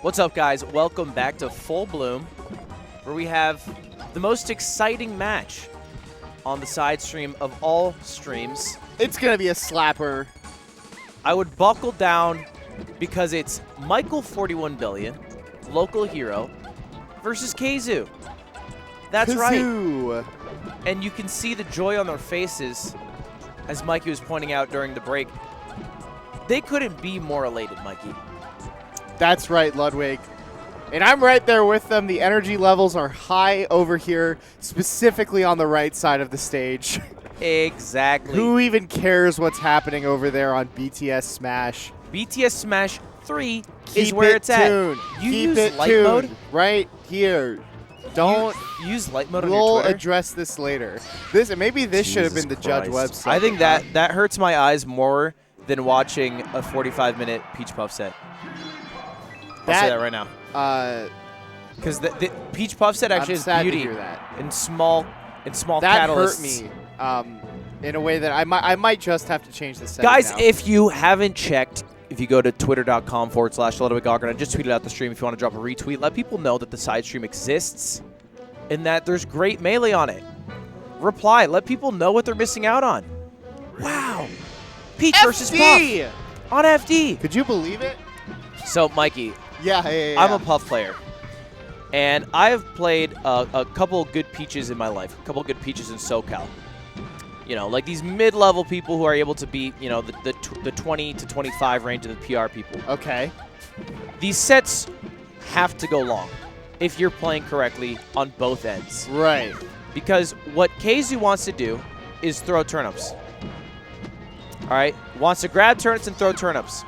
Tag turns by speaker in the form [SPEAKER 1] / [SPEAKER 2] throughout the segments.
[SPEAKER 1] What's up, guys? Welcome back to Full Bloom, where we have the most exciting match on the side stream of all streams.
[SPEAKER 2] It's going to be a slapper.
[SPEAKER 1] I would buckle down because it's Michael 41 Billion, local hero, versus Kalamazhu. That's
[SPEAKER 2] Kazoo.
[SPEAKER 1] right. And you can see the joy on their faces, as Mikey was pointing out during the break. They couldn't be more elated, Mikey.
[SPEAKER 2] That's right, Ludwig. And I'm right there with them. The energy levels are high over here, specifically on the right side of the stage.
[SPEAKER 1] Exactly.
[SPEAKER 2] Who even cares what's happening over there on BTS Smash?
[SPEAKER 1] BTS Smash 3
[SPEAKER 2] Keep
[SPEAKER 1] is where
[SPEAKER 2] it
[SPEAKER 1] it's
[SPEAKER 2] tuned.
[SPEAKER 1] at. You
[SPEAKER 2] Keep
[SPEAKER 1] use
[SPEAKER 2] it
[SPEAKER 1] light
[SPEAKER 2] tuned
[SPEAKER 1] mode?
[SPEAKER 2] right here. Don't.
[SPEAKER 1] Use light mode on your
[SPEAKER 2] We'll
[SPEAKER 1] Twitter?
[SPEAKER 2] address this later. Maybe this should have been the Judge website.
[SPEAKER 1] I think that hurts my eyes more than watching a 45-minute Peach Puff set. I'll say that right now. Because the Peach Puff set actually has beauty in small catalysts.
[SPEAKER 2] That hurt me in a way that I might just have to change the setting
[SPEAKER 1] Guys,
[SPEAKER 2] now.
[SPEAKER 1] if you haven't checked, if you go to twitter.com/LudwigAuger, and just tweet it out the stream if you want to drop a retweet, let people know that the side stream exists and that there's great Melee on it. Reply. Let people know what they're missing out on. Wow. Peach versus Puff on FD.
[SPEAKER 2] Could you believe it?
[SPEAKER 1] So, Mikey,
[SPEAKER 2] Yeah.
[SPEAKER 1] I'm a Puff player. And I have played a couple good Peaches in my life, a couple good Peaches in SoCal. You know, like these mid-level people who are able to beat, you know, the 20 to 25 range of the PR people.
[SPEAKER 2] Okay.
[SPEAKER 1] These sets have to go long if you're playing correctly on both ends.
[SPEAKER 2] Right.
[SPEAKER 1] Because what Kalamazhu wants to do is throw turnips. All right? Wants to grab turnips and throw turnips.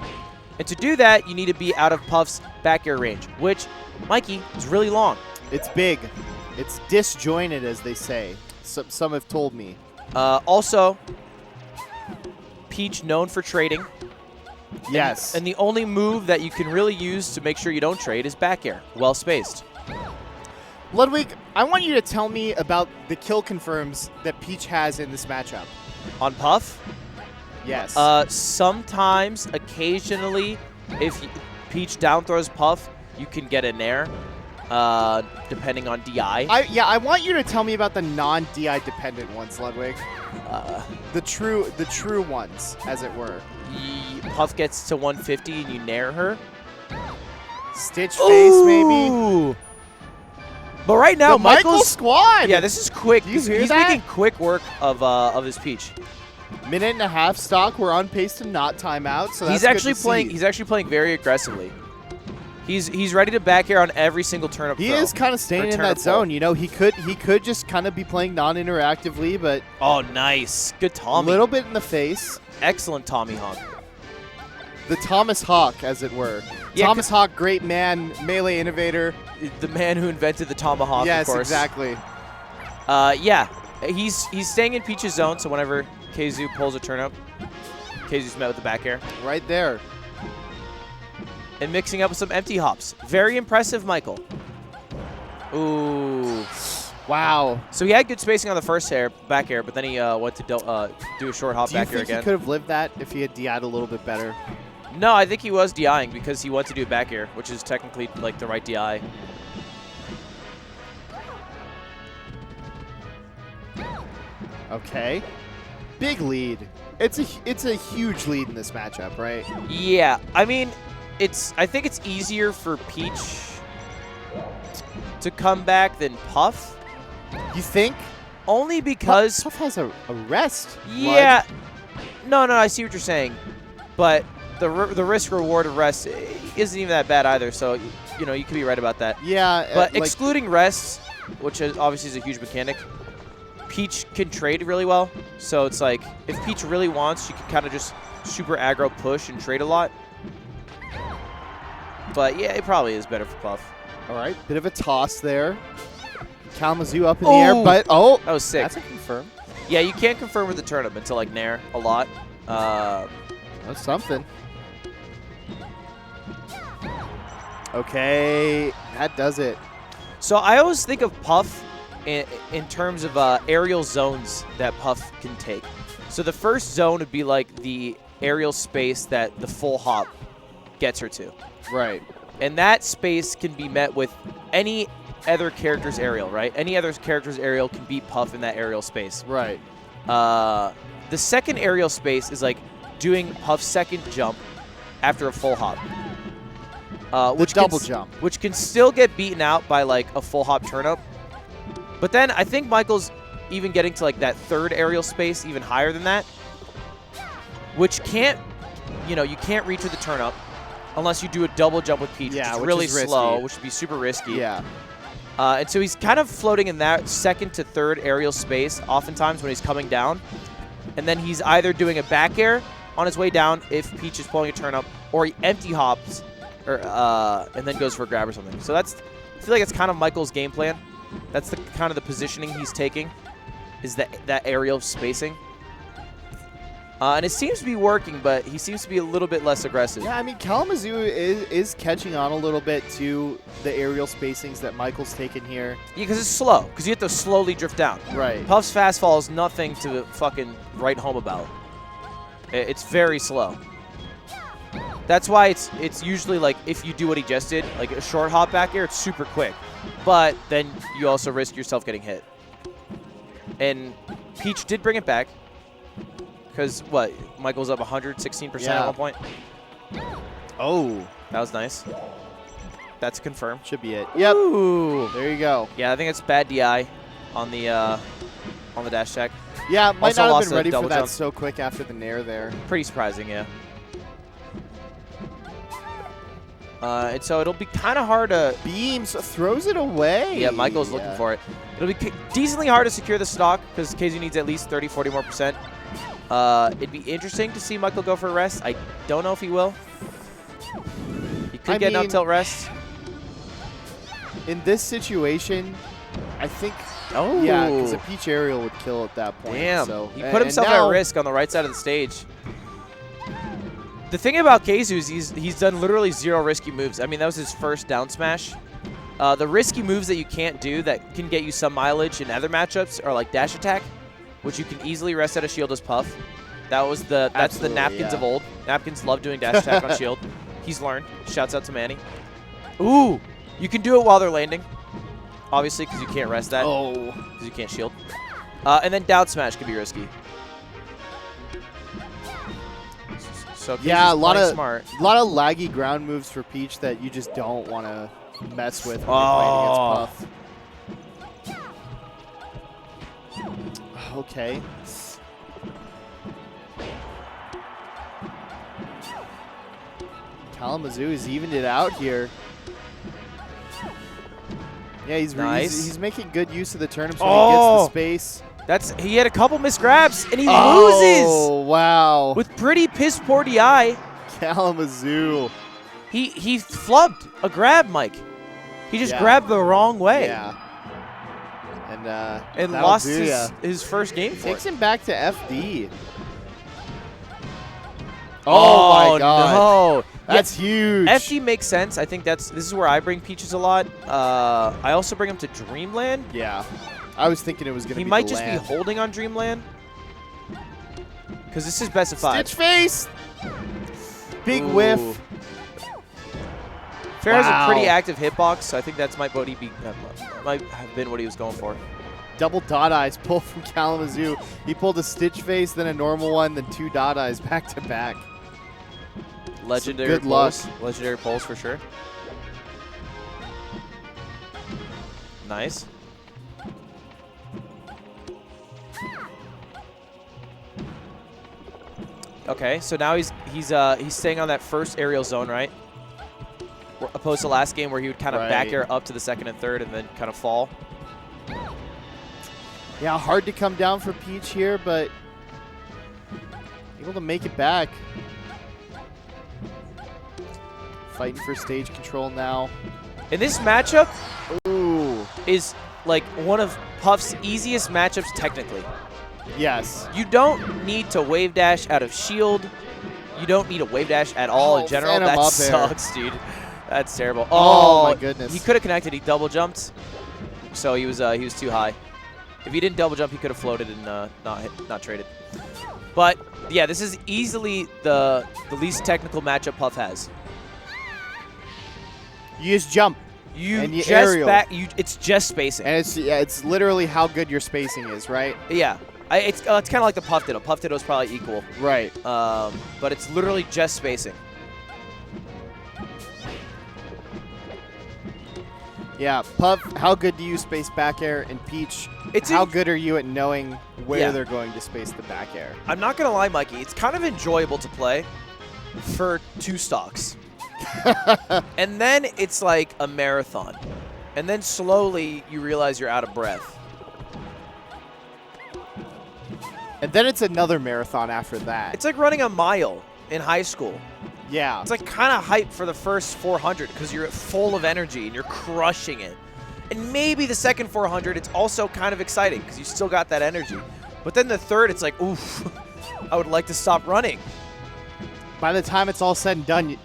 [SPEAKER 1] And to do that, you need to be out of Puff's back air range, which, Mikey, is really long.
[SPEAKER 2] It's big. It's disjointed, as they say. Some have told me.
[SPEAKER 1] Also, Peach known for trading.
[SPEAKER 2] Yes.
[SPEAKER 1] And the only move that you can really use to make sure you don't trade is back air, well spaced.
[SPEAKER 2] Ludwig, I want you to tell me about the kill confirms that Peach has in this matchup.
[SPEAKER 1] On Puff?
[SPEAKER 2] Yes.
[SPEAKER 1] Sometimes, occasionally, if Peach down throws Puff, you can get a nair, depending on DI.
[SPEAKER 2] I want you to tell me about the non-DI dependent ones, Ludwig. The true ones, as it were.
[SPEAKER 1] Puff gets to 150 and you nair her.
[SPEAKER 2] Stitch face, maybe.
[SPEAKER 1] But right now,
[SPEAKER 2] the Michael squad.
[SPEAKER 1] Yeah, this is quick.
[SPEAKER 2] Do you hear
[SPEAKER 1] He's
[SPEAKER 2] that?
[SPEAKER 1] making quick work of his Peach.
[SPEAKER 2] Minute and a half stock. We're on pace to not time out. So that's
[SPEAKER 1] he's actually
[SPEAKER 2] good to
[SPEAKER 1] playing.
[SPEAKER 2] see.
[SPEAKER 1] He's actually playing very aggressively. He's ready to back air on every single turnip.
[SPEAKER 2] He is kind of staying in that zone. You know, he could just kind of be playing non-interactively, but
[SPEAKER 1] oh, nice, good Tommy.
[SPEAKER 2] A little bit in the face.
[SPEAKER 1] Excellent Tommy Hawk.
[SPEAKER 2] The Thomas Hawk, as it were.
[SPEAKER 1] Yeah,
[SPEAKER 2] Thomas Hawk, great man, melee innovator.
[SPEAKER 1] The man who invented the tomahawk.
[SPEAKER 2] Yes,
[SPEAKER 1] of course.
[SPEAKER 2] exactly.
[SPEAKER 1] Yeah, he's staying in Peach's zone. So whenever Kalamazhu pulls a turnip, Kazu's met with the back air.
[SPEAKER 2] Right there.
[SPEAKER 1] And mixing up with some empty hops. Very impressive, Michael. Ooh.
[SPEAKER 2] Wow.
[SPEAKER 1] So he had good spacing on the first back air, but then he went to do a short hop back air again.
[SPEAKER 2] Do you think he could have lived that if he had DI'd a little bit better?
[SPEAKER 1] No, I think he was DIing because he went to do back air, which is technically like the right DI.
[SPEAKER 2] Okay. Big lead. It's a huge lead in this matchup, right?
[SPEAKER 1] Yeah, I mean, I think it's easier for Peach to come back than Puff.
[SPEAKER 2] You think?
[SPEAKER 1] Only because
[SPEAKER 2] Puff has a rest.
[SPEAKER 1] Yeah. No, I see what you're saying, but the risk reward of rest isn't even that bad either. So you know you could be right about that.
[SPEAKER 2] Yeah.
[SPEAKER 1] But excluding rests, which obviously is a huge mechanic, Peach can trade really well. So it's like if Peach really wants, she can kind of just super aggro push and trade a lot. But yeah, it probably is better for Puff.
[SPEAKER 2] All right, bit of a toss there. Kalamazhu up in the air, but
[SPEAKER 1] that was sick.
[SPEAKER 2] That's a confirm.
[SPEAKER 1] Yeah, you can't confirm with the turnip until like nair a lot.
[SPEAKER 2] That's something. Okay, that does it.
[SPEAKER 1] So I always think of Puff in terms of aerial zones that Puff can take. So the first zone would be like the aerial space that the full hop gets her to.
[SPEAKER 2] Right.
[SPEAKER 1] And that space can be met with any other character's aerial, right? Any other character's aerial can beat Puff in that aerial space.
[SPEAKER 2] Right.
[SPEAKER 1] The second aerial space is like doing Puff's second jump after a full hop. Which
[SPEAKER 2] double jump.
[SPEAKER 1] Which can still get beaten out by like a full hop turnip. But then I think Michael's even getting to like that third aerial space even higher than that. Which can't, you know, you can't reach with the turnip unless you do a double jump with Peach, which is really slow, which would be super risky.
[SPEAKER 2] Yeah.
[SPEAKER 1] And so he's kind of floating in that second to third aerial space oftentimes when he's coming down. And then he's either doing a back air on his way down if Peach is pulling a turnip, or he empty hops or and then goes for a grab or something. So that's, I feel like it's kind of Michael's game plan. That's the kind of the positioning he's taking, is that aerial spacing. And it seems to be working, but he seems to be a little bit less aggressive.
[SPEAKER 2] Yeah, I mean, Kalamazhu is catching on a little bit to the aerial spacings that Michael's taken here.
[SPEAKER 1] Yeah, because it's slow, because you have to slowly drift down.
[SPEAKER 2] Right.
[SPEAKER 1] Puff's fast fall is nothing to fucking write home about. It's very slow. That's why it's usually like, if you do what he just did, like a short hop back air, it's super quick. But then you also risk yourself getting hit. And Peach did bring it back. Because, what, Michael's up 116% at one point?
[SPEAKER 2] Oh.
[SPEAKER 1] That was nice. That's confirmed.
[SPEAKER 2] Should be it. Yep.
[SPEAKER 1] Ooh.
[SPEAKER 2] There you go.
[SPEAKER 1] Yeah, I think it's bad DI on the dash check.
[SPEAKER 2] Yeah, might
[SPEAKER 1] Also
[SPEAKER 2] not have
[SPEAKER 1] lost
[SPEAKER 2] been
[SPEAKER 1] a
[SPEAKER 2] ready for
[SPEAKER 1] double
[SPEAKER 2] that
[SPEAKER 1] jump.
[SPEAKER 2] so quick after the nair there.
[SPEAKER 1] Pretty surprising, yeah. And so it'll be kind of hard to...
[SPEAKER 2] Beams throws it away.
[SPEAKER 1] Yeah, Michael's looking for it. It'll be decently hard to secure the stock because KZ needs at least 30, 40 more %. It'd be interesting to see Michael go for a rest. I don't know if he will. He could get an up tilt rest.
[SPEAKER 2] In this situation, I think...
[SPEAKER 1] Oh.
[SPEAKER 2] Yeah, because a Peach aerial would kill at that point.
[SPEAKER 1] Damn.
[SPEAKER 2] So,
[SPEAKER 1] He put himself at risk on the right side of the stage. The thing about Kazu is he's done literally 0 risky moves. I mean, that was his first down smash. The risky moves that you can't do that can get you some mileage in other matchups are like dash attack, which you can easily rest out of shield as Puff. That's the napkins of old. Napkins love doing dash attack on shield. He's learned. Shouts out to Manny. Ooh, you can do it while they're landing, obviously, because you can't rest that.
[SPEAKER 2] Oh,
[SPEAKER 1] because you can't shield. And then down smash can be risky. So
[SPEAKER 2] yeah, a lot of
[SPEAKER 1] smart.
[SPEAKER 2] laggy ground moves for Peach that you just don't want to mess with when you're playing against Puff. Okay. Kalamazhu has evened it out here. Yeah, he's making good use of the turnips when he gets the space.
[SPEAKER 1] He had a couple missed grabs, and he loses.
[SPEAKER 2] Oh, wow.
[SPEAKER 1] With pretty piss poor DI.
[SPEAKER 2] Kalamazhu.
[SPEAKER 1] He flubbed a grab, Mike. He just grabbed the wrong way.
[SPEAKER 2] Yeah.
[SPEAKER 1] And lost his first game for
[SPEAKER 2] Takes him back to FD. Oh my God.
[SPEAKER 1] No.
[SPEAKER 2] That's huge.
[SPEAKER 1] FD makes sense. I think this is where I bring Peaches a lot. I also bring him to Dreamland.
[SPEAKER 2] Yeah. I was thinking it was going to be
[SPEAKER 1] He might just be holding on Dreamland. Because this is best of 5.
[SPEAKER 2] Stitch face. Big whiff.
[SPEAKER 1] Fair has a pretty active hitbox, so I think that's might have been what he was going for.
[SPEAKER 2] Double dot eyes pull from Kalamazhu. He pulled a Stitch face, then a normal one, then 2 dot eyes back to back.
[SPEAKER 1] Legendary
[SPEAKER 2] good luck.
[SPEAKER 1] Legendary pulls for sure. Nice. Okay, so now he's staying on that first aerial zone, right? Opposed to last game where he would kind of back air up to the second and third and then kind of fall.
[SPEAKER 2] Yeah, hard to come down for Peach here, but able to make it back. Fighting for stage control now.
[SPEAKER 1] And this matchup is like one of Puff's easiest matchups technically.
[SPEAKER 2] Yes.
[SPEAKER 1] You don't need to wave dash out of shield. You don't need a wave dash at all in general. That sucks, dude. That's terrible.
[SPEAKER 2] Oh my goodness.
[SPEAKER 1] He could have connected. He double jumped, so he was too high. If he didn't double jump, he could have floated and not traded. But yeah, this is easily the least technical matchup Puff has.
[SPEAKER 2] You just jump.
[SPEAKER 1] You
[SPEAKER 2] and you
[SPEAKER 1] just
[SPEAKER 2] aerial.
[SPEAKER 1] It's just spacing.
[SPEAKER 2] And it's literally how good your spacing is, right?
[SPEAKER 1] Yeah. It's kind of like the puff ditto. Puff ditto is probably equal.
[SPEAKER 2] Right.
[SPEAKER 1] But it's literally just spacing.
[SPEAKER 2] Yeah, Puff, how good do you space back air? And Peach, how good are you at knowing where they're going to space the back air?
[SPEAKER 1] I'm not going to lie, Mikey. It's kind of enjoyable to play for 2 stocks. And then it's like a marathon. And then slowly you realize you're out of breath.
[SPEAKER 2] And then it's another marathon after that.
[SPEAKER 1] It's like running a mile in high school.
[SPEAKER 2] Yeah.
[SPEAKER 1] It's like kind of hype for the first 400 because you're full of energy and you're crushing it. And maybe the second 400, it's also kind of exciting because you still got that energy. But then the third, it's like, oof, I would like to stop running.
[SPEAKER 2] By the time it's all said and done,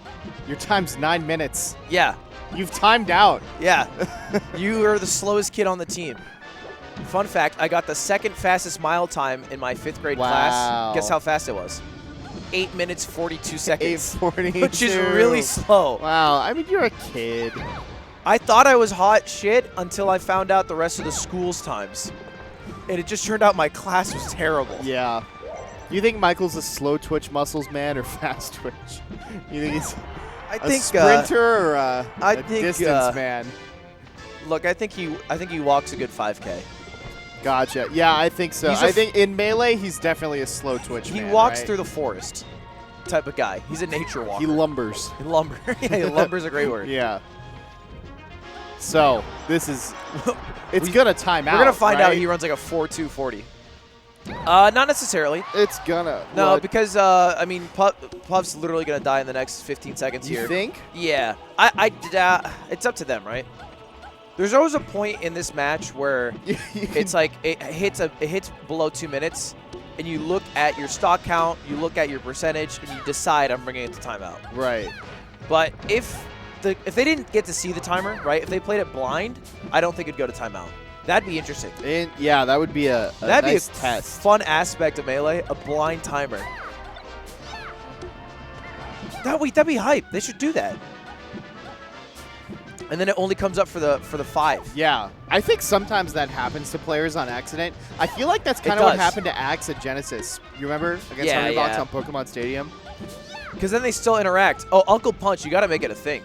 [SPEAKER 2] your time's 9 minutes.
[SPEAKER 1] Yeah.
[SPEAKER 2] You've timed out.
[SPEAKER 1] Yeah. You are the slowest kid on the team. Fun fact, I got the second fastest mile time in my 5th grade class. Guess how fast it was? 8 minutes, 42 seconds.
[SPEAKER 2] 8:42.
[SPEAKER 1] Which is really slow.
[SPEAKER 2] Wow. I mean, you're a kid.
[SPEAKER 1] I thought I was hot shit until I found out the rest of the school's times. And it just turned out my class was terrible.
[SPEAKER 2] Yeah. You think Michael's a slow twitch muscles man or fast twitch? You think he's a sprinter or a distance man?
[SPEAKER 1] Look, I think he walks a good 5K.
[SPEAKER 2] Gotcha. Yeah, I think so. I think in Melee, he's definitely a slow twitch man.
[SPEAKER 1] He walks
[SPEAKER 2] right?
[SPEAKER 1] through the forest type of guy. He's a nature walker.
[SPEAKER 2] He lumbers.
[SPEAKER 1] Yeah, lumber's a great word.
[SPEAKER 2] Yeah. So, this is... It's going to time out,
[SPEAKER 1] We're going to find
[SPEAKER 2] right?
[SPEAKER 1] out he runs like a 4.240. Not necessarily.
[SPEAKER 2] It's gonna.
[SPEAKER 1] No,
[SPEAKER 2] what?
[SPEAKER 1] because, I mean, Puff's literally going to die in the next 15 seconds here.
[SPEAKER 2] You think?
[SPEAKER 1] Yeah. It's up to them, right? There's always a point in this match where it's like it hits below 2 minutes, and you look at your stock count, you look at your percentage, and you decide I'm bringing it to timeout.
[SPEAKER 2] Right.
[SPEAKER 1] But if they didn't get to see the timer, right? If they played it blind, I don't think it'd go to timeout. That'd be interesting.
[SPEAKER 2] Yeah, that would be a nice test.
[SPEAKER 1] Fun aspect of Melee, a blind timer. That'd be hype. They should do that. And then it only comes up for the 5.
[SPEAKER 2] Yeah. I think sometimes that happens to players on accident. I feel like that's kind of what happened to Axe at Genesis. You remember? Against Hungrybox on Pokemon Stadium?
[SPEAKER 1] Because then they still interact. Oh, Uncle Punch, you got to make it a thing.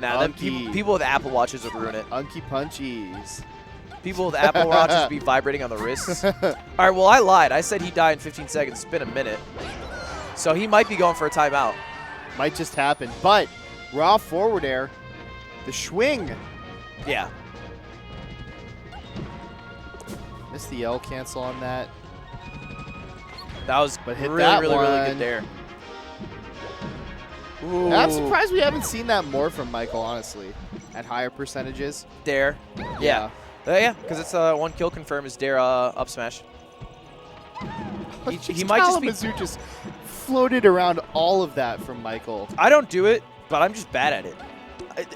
[SPEAKER 1] Nah, then people with Apple Watches would ruin it.
[SPEAKER 2] Unky Punchies.
[SPEAKER 1] People with Apple Watches be vibrating on the wrists. All right, well, I lied. I said he died in 15 seconds. It's been a minute. So he might be going for a timeout.
[SPEAKER 2] Might just happen. But raw forward air. The swing.
[SPEAKER 1] Yeah.
[SPEAKER 2] Missed the L cancel on that.
[SPEAKER 1] That was really good there. Ooh.
[SPEAKER 2] I'm surprised we haven't seen that more from Michael, honestly, at higher percentages.
[SPEAKER 1] Dare. Yeah. Yeah, because it's 1 kill confirm is Dare up smash. He might
[SPEAKER 2] Kalamazhu just floated around all of that from Michael.
[SPEAKER 1] I don't do it, but I'm just bad at it.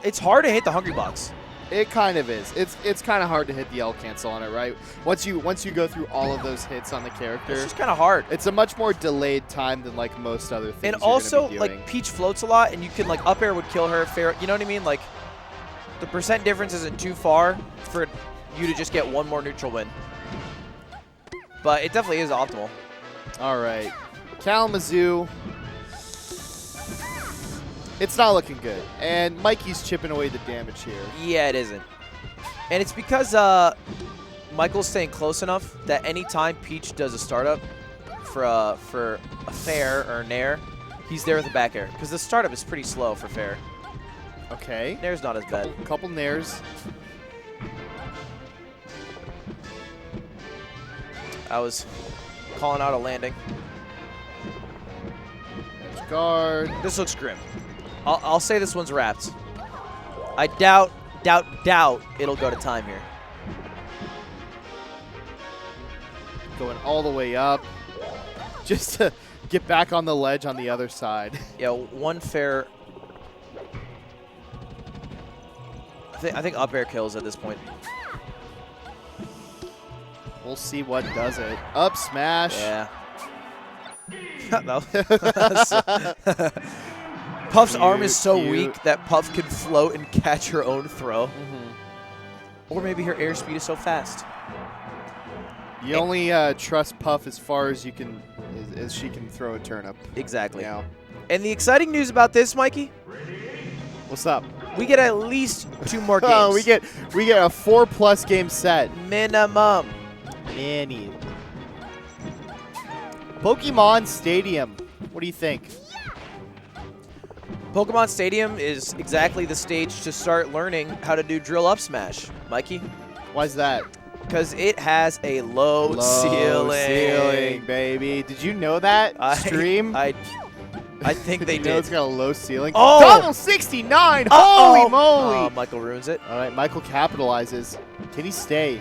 [SPEAKER 1] It's hard to hit the Hungrybox.
[SPEAKER 2] It kind of is. It's kind of hard to hit the L cancel on it, right? Once you go through all of those hits on the character,
[SPEAKER 1] it's just kind of hard.
[SPEAKER 2] It's a much more delayed time than like most other things.
[SPEAKER 1] And also, like Peach floats a lot, and you can like up air would kill her. Fair, you know what I mean? Like the percent difference isn't too far for you to just get 1 more neutral win. But it definitely is optimal.
[SPEAKER 2] All right, Kalamazhu. It's not looking good. And Mikey's chipping away the damage here.
[SPEAKER 1] Yeah, it isn't. And it's because Michael's staying close enough that anytime Peach does a startup for a fair or nair, he's there with the back air. Because the startup is pretty slow for fair.
[SPEAKER 2] Okay.
[SPEAKER 1] Nair's not as bad.
[SPEAKER 2] Couple nairs.
[SPEAKER 1] I was calling out a landing.
[SPEAKER 2] Edge guard.
[SPEAKER 1] This looks grim. I'll say this one's wrapped. I doubt it'll go to time here.
[SPEAKER 2] Going all the way up. Just to get back on the ledge on the other side.
[SPEAKER 1] Yeah, 1 fair. I think up air kills at this point.
[SPEAKER 2] We'll see what does it. Up smash.
[SPEAKER 1] Yeah. No. Puff's arm is so
[SPEAKER 2] Cute.
[SPEAKER 1] weak that Puff can float and catch her own throw.
[SPEAKER 2] Mm-hmm.
[SPEAKER 1] Or maybe her airspeed is so fast.
[SPEAKER 2] You only trust Puff as far as you can, as she can throw a turnip.
[SPEAKER 1] Exactly.
[SPEAKER 2] You know?
[SPEAKER 1] And the exciting news about this, Mikey,
[SPEAKER 2] What's up?
[SPEAKER 1] we get at least 2 more games.
[SPEAKER 2] Oh, we get a 4+ game set.
[SPEAKER 1] minimum.
[SPEAKER 2] Manny. Pokemon Stadium. What do you think?
[SPEAKER 1] Pokemon Stadium is exactly the stage to start learning how to do drill up smash, Mikey,
[SPEAKER 2] Why's that?
[SPEAKER 1] because it has a low ceiling.
[SPEAKER 2] baby. Did you know that? Stream?
[SPEAKER 1] I think they
[SPEAKER 2] You know
[SPEAKER 1] did.
[SPEAKER 2] it's got a low ceiling.
[SPEAKER 1] Oh!
[SPEAKER 2] Double 69! Holy moly!
[SPEAKER 1] Oh, Michael ruins it.
[SPEAKER 2] All right, Michael capitalizes. Can he stay?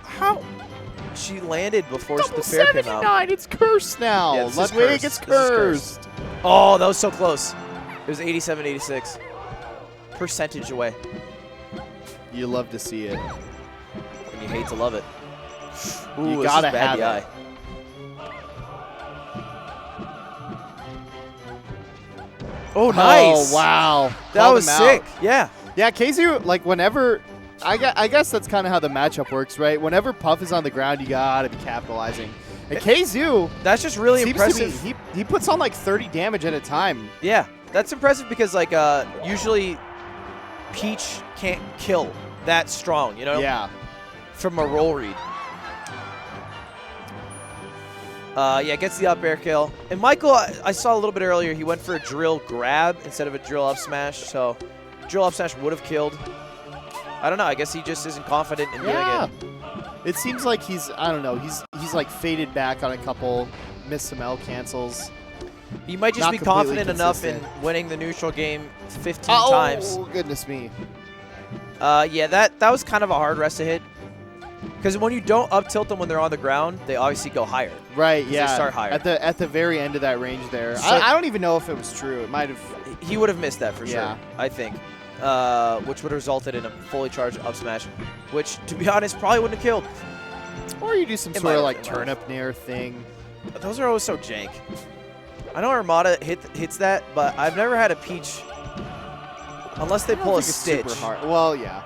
[SPEAKER 1] How? She landed before
[SPEAKER 2] Double
[SPEAKER 1] the fair came out.
[SPEAKER 2] 79! It's cursed now.
[SPEAKER 1] Yeah, this is
[SPEAKER 2] Ludwig,
[SPEAKER 1] cursed.
[SPEAKER 2] it's
[SPEAKER 1] This is
[SPEAKER 2] cursed.
[SPEAKER 1] Oh, that was so close. It was 87-86. Percentage away.
[SPEAKER 2] You love to see it.
[SPEAKER 1] And you hate to love it. Ooh,
[SPEAKER 2] You
[SPEAKER 1] this
[SPEAKER 2] gotta
[SPEAKER 1] is bad
[SPEAKER 2] have
[SPEAKER 1] DI.
[SPEAKER 2] it.
[SPEAKER 1] Oh, nice.
[SPEAKER 2] Oh, wow.
[SPEAKER 1] That
[SPEAKER 2] Called
[SPEAKER 1] was
[SPEAKER 2] him out.
[SPEAKER 1] sick. Yeah.
[SPEAKER 2] Yeah, KZU, like, whenever... I guess that's kind of how the matchup works, right? Whenever Puff is on the ground, you gotta be capitalizing. And KZU
[SPEAKER 1] That's just really
[SPEAKER 2] seems
[SPEAKER 1] impressive.
[SPEAKER 2] to be, he puts on like 30 damage at a time.
[SPEAKER 1] Yeah, that's impressive because like usually Peach can't kill that strong, you know?
[SPEAKER 2] Yeah.
[SPEAKER 1] From a roll read. Yeah, gets the up air kill. And Michael, I saw a little bit earlier, he went for a drill grab instead of a drill up smash. So drill up smash would have killed. I don't know. I guess he just isn't confident in doing it.
[SPEAKER 2] It seems like he's, I don't know, he's like faded back on a couple, missed some L cancels.
[SPEAKER 1] He might just
[SPEAKER 2] Not
[SPEAKER 1] be
[SPEAKER 2] completely
[SPEAKER 1] confident enough in
[SPEAKER 2] consistent.
[SPEAKER 1] winning the neutral game 15 times.
[SPEAKER 2] Oh, goodness me.
[SPEAKER 1] Yeah, that was kind of a hard rest to hit. Because when you don't up tilt them when they're on the ground, they obviously go higher.
[SPEAKER 2] Right,
[SPEAKER 1] 'Cause
[SPEAKER 2] yeah.
[SPEAKER 1] they start higher.
[SPEAKER 2] At the very end of that range there.
[SPEAKER 1] So-
[SPEAKER 2] I don't even know if it was true. It might have.
[SPEAKER 1] He would have missed that for
[SPEAKER 2] Yeah.
[SPEAKER 1] sure, I think. Which would have resulted in a fully charged up smash, which, to be honest, probably wouldn't have killed.
[SPEAKER 2] Or you do some
[SPEAKER 1] It
[SPEAKER 2] sort of
[SPEAKER 1] might
[SPEAKER 2] like
[SPEAKER 1] have, it might have.
[SPEAKER 2] turnip nair thing.
[SPEAKER 1] But those are always so jank. I know Armada hits that, but I've never had a Peach unless they
[SPEAKER 2] I don't
[SPEAKER 1] pull a
[SPEAKER 2] think it's
[SPEAKER 1] Stitch.
[SPEAKER 2] super hard. Well, yeah.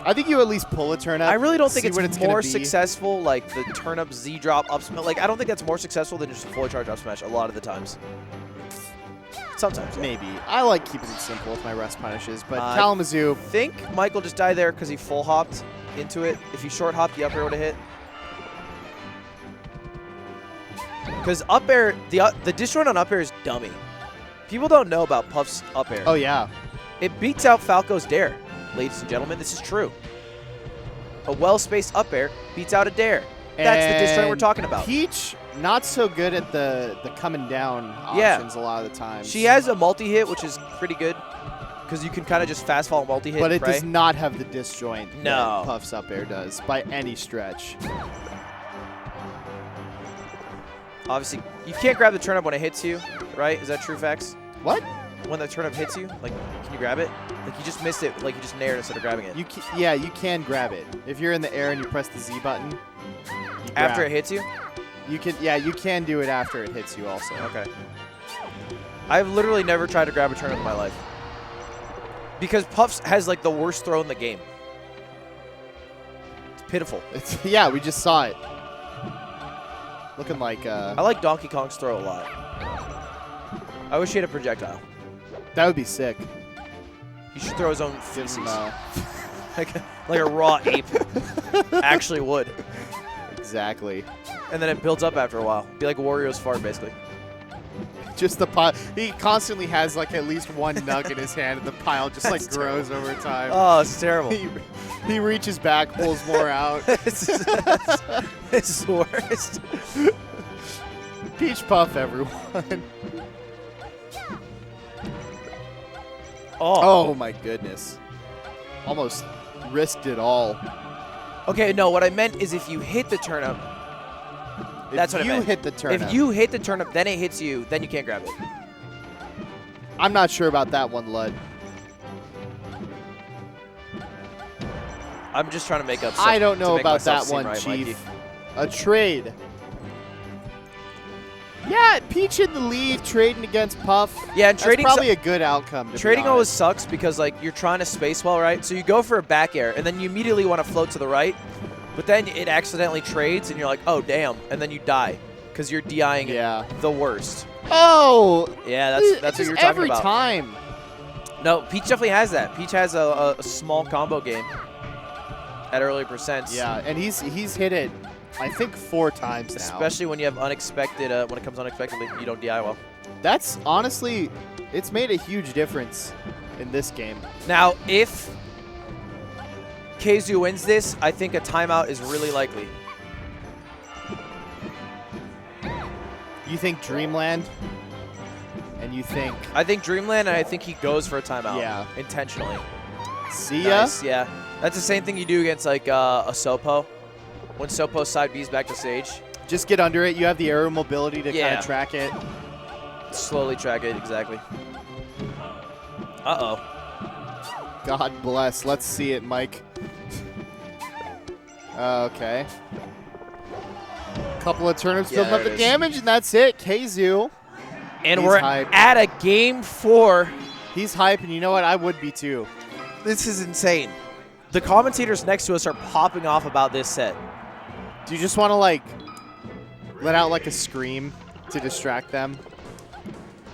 [SPEAKER 2] I think you at least pull a turnip.
[SPEAKER 1] I really don't think
[SPEAKER 2] see
[SPEAKER 1] it's,
[SPEAKER 2] what it's gonna
[SPEAKER 1] more
[SPEAKER 2] be.
[SPEAKER 1] successful, like the turnip Z drop up smash. Like, I don't think that's more successful than just a fully charged up smash a lot of the times. Sometimes. Yeah.
[SPEAKER 2] Maybe. I like keeping it simple with my rest punishes, but
[SPEAKER 1] I
[SPEAKER 2] Kalamazhu.
[SPEAKER 1] think Michael just died there because he full hopped into it. If he short hopped, the up air would have hit. Because up air, the disjoint on up air is dummy. People don't know about Puff's up air.
[SPEAKER 2] Oh, yeah.
[SPEAKER 1] It beats out Falco's dare, ladies and gentlemen. This is true. A well-spaced up air beats out a dare. That's the disjoint we're
[SPEAKER 2] And
[SPEAKER 1] talking about.
[SPEAKER 2] Peach, not so good at the coming down
[SPEAKER 1] Yeah.
[SPEAKER 2] options a lot of the time.
[SPEAKER 1] She has a multi-hit, which is pretty good. Because you can kind of just fast fall multi-hit,
[SPEAKER 2] But it
[SPEAKER 1] right?
[SPEAKER 2] does not have the disjoint
[SPEAKER 1] No.
[SPEAKER 2] that Puff's up air does by any stretch.
[SPEAKER 1] Obviously, you can't grab the turnip when it hits you, right? Is that true, Vex?
[SPEAKER 2] What?
[SPEAKER 1] When the turnip hits you, like, can you grab it? Like, you just missed it, like you just nared instead of grabbing it.
[SPEAKER 2] Yeah, you can grab it. If you're in the air and you press the Z button, you
[SPEAKER 1] After
[SPEAKER 2] grab.
[SPEAKER 1] it hits you?
[SPEAKER 2] You can, yeah, you can do it after it hits you also.
[SPEAKER 1] Okay. I've literally never tried to grab a turnip in my life. Because Puffs has, like, the worst throw in the game. It's pitiful.
[SPEAKER 2] Yeah, we just saw it. Looking like
[SPEAKER 1] I like Donkey Kong's throw a lot. I wish he had a projectile.
[SPEAKER 2] that would be sick.
[SPEAKER 1] He should throw his own
[SPEAKER 2] Give
[SPEAKER 1] feces.
[SPEAKER 2] him,
[SPEAKER 1] like a raw ape actually would.
[SPEAKER 2] exactly.
[SPEAKER 1] And then it builds up after a while. Be like Wario's fart, basically.
[SPEAKER 2] Just the pile. He constantly has like at least one nug in his hand, and the pile just like
[SPEAKER 1] That's
[SPEAKER 2] grows over time.
[SPEAKER 1] Oh, it's terrible.
[SPEAKER 2] He reaches back, pulls more out.
[SPEAKER 1] It's the worst.
[SPEAKER 2] Peach Puff, everyone.
[SPEAKER 1] Oh.
[SPEAKER 2] Oh my goodness. Almost risked it all.
[SPEAKER 1] Okay, no, what I meant is if you hit the turnip, that's what I
[SPEAKER 2] If you
[SPEAKER 1] meant.
[SPEAKER 2] hit the turnip.
[SPEAKER 1] If you hit the turnip, then it hits you, then you can't grab it.
[SPEAKER 2] I'm not sure about that one, Lud.
[SPEAKER 1] I'm just trying to make up stuff
[SPEAKER 2] I don't
[SPEAKER 1] to
[SPEAKER 2] know
[SPEAKER 1] make
[SPEAKER 2] about
[SPEAKER 1] myself
[SPEAKER 2] that
[SPEAKER 1] seem
[SPEAKER 2] one,
[SPEAKER 1] right,
[SPEAKER 2] Chief.
[SPEAKER 1] Mikey.
[SPEAKER 2] A trade. Yeah, Peach in the lead, trading against Puff.
[SPEAKER 1] Yeah, and
[SPEAKER 2] That's
[SPEAKER 1] trading
[SPEAKER 2] probably a good outcome. To
[SPEAKER 1] trading
[SPEAKER 2] be
[SPEAKER 1] always
[SPEAKER 2] honest.
[SPEAKER 1] sucks because like you're trying to space well, right? So you go for a back air, and then you immediately want to float to the right, but then it accidentally trades, and you're like, oh damn, and then you die because you're DIing the worst.
[SPEAKER 2] Oh.
[SPEAKER 1] Yeah, that's what you're talking
[SPEAKER 2] every
[SPEAKER 1] about.
[SPEAKER 2] time.
[SPEAKER 1] No, Peach definitely has that. Peach has a small combo game at early percents.
[SPEAKER 2] Yeah, and he's hit it, I think 4 times now.
[SPEAKER 1] Especially when you have unexpected, when it comes unexpectedly, you don't DI well.
[SPEAKER 2] That's honestly, it's made a huge difference in this game.
[SPEAKER 1] Now, if Kazu wins this, I think a timeout is really likely.
[SPEAKER 2] You think Dreamland? And you think...
[SPEAKER 1] I think Dreamland, and I think he goes for a timeout.
[SPEAKER 2] Yeah.
[SPEAKER 1] Intentionally.
[SPEAKER 2] See ya?
[SPEAKER 1] Nice, yeah. That's the same thing you do against, like, a Sopo. When Sopo side B's back to stage.
[SPEAKER 2] Just get under it. You have the aerial mobility to kind of track it.
[SPEAKER 1] Slowly track it, exactly. Uh-oh.
[SPEAKER 2] God bless. Let's see it, Mike. Okay. Couple of turnips building up the damage, and that's it. Kazu.
[SPEAKER 1] And we're at a game 4.
[SPEAKER 2] He's hype, and you know what? I would be too.
[SPEAKER 1] This is insane. The commentators next to us are popping off about this set.
[SPEAKER 2] Do you just want to, like, let out, like, a scream to distract them?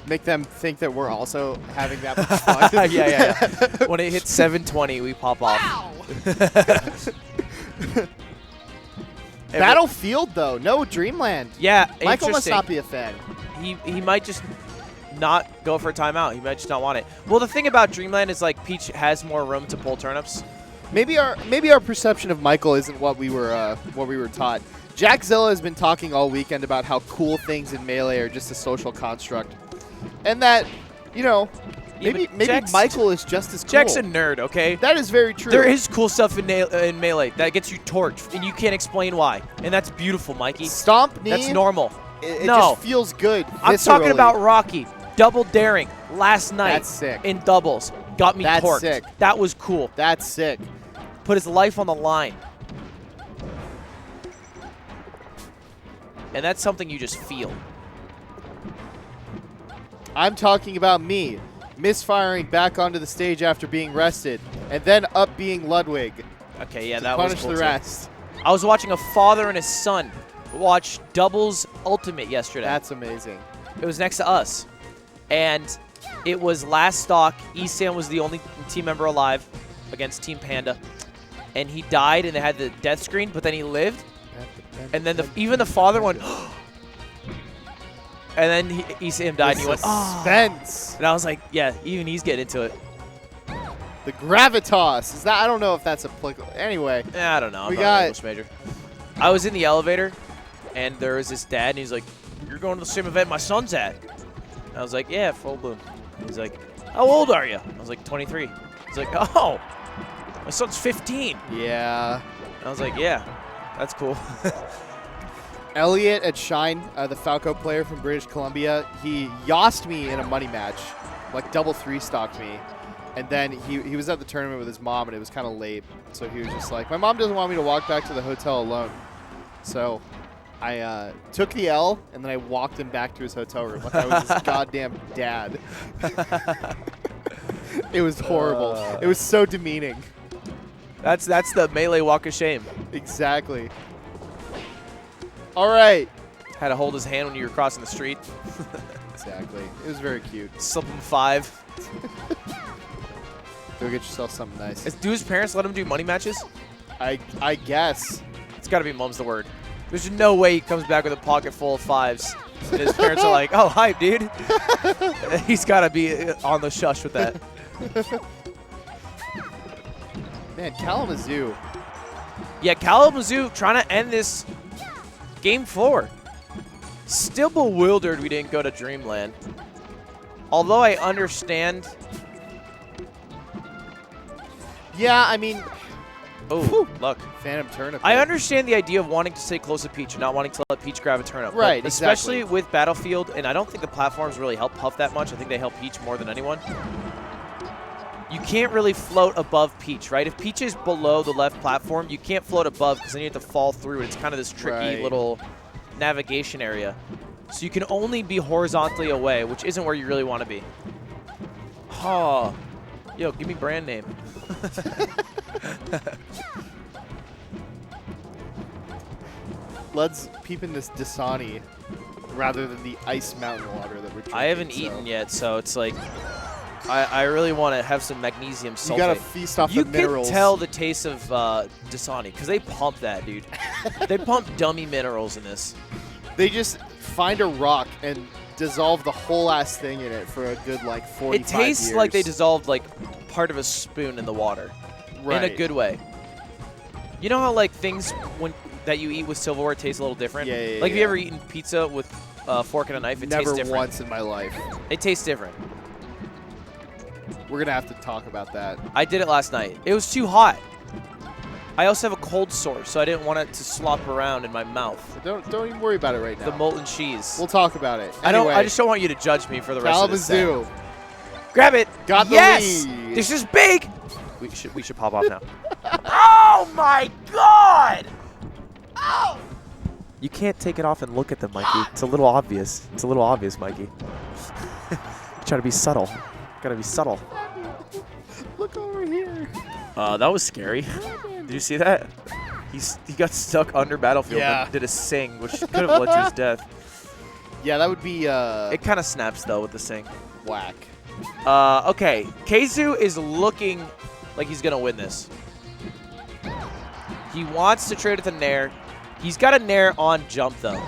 [SPEAKER 2] Make them think that we're also having that much fun?
[SPEAKER 1] Yeah. When it hits 720, we pop off.
[SPEAKER 2] Wow. Battlefield, though. No Dreamland.
[SPEAKER 1] Yeah,
[SPEAKER 2] Michael must not be a fan.
[SPEAKER 1] He might just not go for a timeout. He might just not want it. Well, the thing about Dreamland is, like, Peach has more room to pull turnips.
[SPEAKER 2] Maybe our perception of Michael isn't what we were taught. Jackzilla has been talking all weekend about how cool things in Melee are just a social construct, and that, you know, maybe Michael is just as cool.
[SPEAKER 1] Jack's a nerd, okay?
[SPEAKER 2] That is very true.
[SPEAKER 1] There is cool stuff in Melee that gets you torched, and you can't explain why, and that's beautiful, Mikey.
[SPEAKER 2] Stomp knee.
[SPEAKER 1] That's normal.
[SPEAKER 2] It just feels good.
[SPEAKER 1] I'm talking about Rocky double daring last night.
[SPEAKER 2] That's sick.
[SPEAKER 1] In doubles. Got me torqued.
[SPEAKER 2] Sick.
[SPEAKER 1] That was cool.
[SPEAKER 2] That's sick.
[SPEAKER 1] Put his life on the line. And that's something you just feel.
[SPEAKER 2] I'm talking about me misfiring back onto the stage after being rested, and then up being Ludwig.
[SPEAKER 1] Okay, yeah, that was cool.
[SPEAKER 2] Punish the rest.
[SPEAKER 1] I was watching a father and his son watch doubles ultimate yesterday.
[SPEAKER 2] That's amazing.
[SPEAKER 1] It was next to us. And it was last stock. Esam was the only team member alive against Team Panda. And he died, and they had the death screen, but then he lived. And then even the father went, and then Esam died, and he went,
[SPEAKER 2] suspense.
[SPEAKER 1] And I was like, yeah, even he's getting into it.
[SPEAKER 2] The gravitas. Is that? I don't know if that's applicable. Anyway.
[SPEAKER 1] I don't know. I'm not an English major. I was in the elevator, and there was this dad, and he's like, you're going to the same event my son's at. And I was like, yeah, full bloom. He's like, how old are you? I was like, 23. He's like, oh, my son's 15.
[SPEAKER 2] Yeah.
[SPEAKER 1] And I was like, yeah, that's cool.
[SPEAKER 2] Elliot at Shine, the Falco player from British Columbia, he yossed me in a money match, like double 3-stocked me. And then he was at the tournament with his mom, and it was kind of late. So he was just like, my mom doesn't want me to walk back to the hotel alone. So I took the L, and then I walked him back to his hotel room like I was his goddamn dad. It was horrible. It was so demeaning.
[SPEAKER 1] That's the Melee walk of shame.
[SPEAKER 2] Exactly. All right.
[SPEAKER 1] Had to hold his hand when you were crossing the street.
[SPEAKER 2] Exactly. It was very cute.
[SPEAKER 1] Slip him 5.
[SPEAKER 2] Go get yourself something nice.
[SPEAKER 1] Do his parents let him do money matches?
[SPEAKER 2] I guess.
[SPEAKER 1] It's got to be mum's the word. There's no way he comes back with a pocket full of 5s. And his parents are like, oh, hype, dude. He's got to be on the shush with that.
[SPEAKER 2] Man, Kalamazhu.
[SPEAKER 1] Yeah, Kalamazhu trying to end this game 4. Still bewildered we didn't go to Dreamland. Although I understand.
[SPEAKER 2] Yeah, I mean.
[SPEAKER 1] Oh, look.
[SPEAKER 2] Phantom turnip.
[SPEAKER 1] I understand the idea of wanting to stay close to Peach and not wanting to let Peach grab a turnip.
[SPEAKER 2] Right,
[SPEAKER 1] especially
[SPEAKER 2] exactly.
[SPEAKER 1] with Battlefield, and I don't think the platforms really help Puff that much. I think they help Peach more than anyone. You can't really float above Peach, right? If Peach is below the left platform, you can't float above because then you have to fall through. It's kind of this tricky little navigation area. So you can only be horizontally away, which isn't where you really want to be. Oh. Yo, give me brand name.
[SPEAKER 2] Let's peep in this Dasani rather than the ice mountain water that we're drinking.
[SPEAKER 1] I haven't eaten yet, so it's like I really want to have some magnesium sulfate.
[SPEAKER 2] You gotta feast off the minerals.
[SPEAKER 1] You can tell the taste of Dasani because they pump that, dude. They pump dummy minerals in this.
[SPEAKER 2] They just find a rock and dissolve the whole ass thing in it for a good like 45
[SPEAKER 1] It tastes
[SPEAKER 2] years.
[SPEAKER 1] like they dissolved like part of a spoon in the water,
[SPEAKER 2] right.
[SPEAKER 1] in a good way. You know how like things that you eat with silverware taste a little different?
[SPEAKER 2] Yeah.
[SPEAKER 1] Like have you ever eaten pizza with a fork and a knife? It tastes different.
[SPEAKER 2] Never once in my life.
[SPEAKER 1] It tastes different.
[SPEAKER 2] We're gonna have to talk about that.
[SPEAKER 1] I did it last night. It was too hot. I also have a cold sore, so I didn't want it to slop around in my mouth.
[SPEAKER 2] Don't even worry about it right now.
[SPEAKER 1] The molten cheese.
[SPEAKER 2] We'll talk about it. Anyway,
[SPEAKER 1] I just don't want you to judge me for the rest of this set.
[SPEAKER 2] Kalamazhu.
[SPEAKER 1] Grab it.
[SPEAKER 2] Got the
[SPEAKER 1] yes!
[SPEAKER 2] lead.
[SPEAKER 1] This is big. We should pop off now. Oh my God! Oh! You can't take it off and look at them, Mikey. It's a little obvious. It's a little obvious, Mikey. Try to be subtle. Gotta be subtle.
[SPEAKER 2] Look over here.
[SPEAKER 1] That was scary. Did you see that? He got stuck under Battlefield and did a sing, which could have led to his death.
[SPEAKER 2] Yeah, that would be
[SPEAKER 1] It kind of snaps, though, with the sing.
[SPEAKER 2] whack.
[SPEAKER 1] Okay. Keizu is looking like he's going to win this. He wants to trade with a Nair. He's got a Nair on jump, though.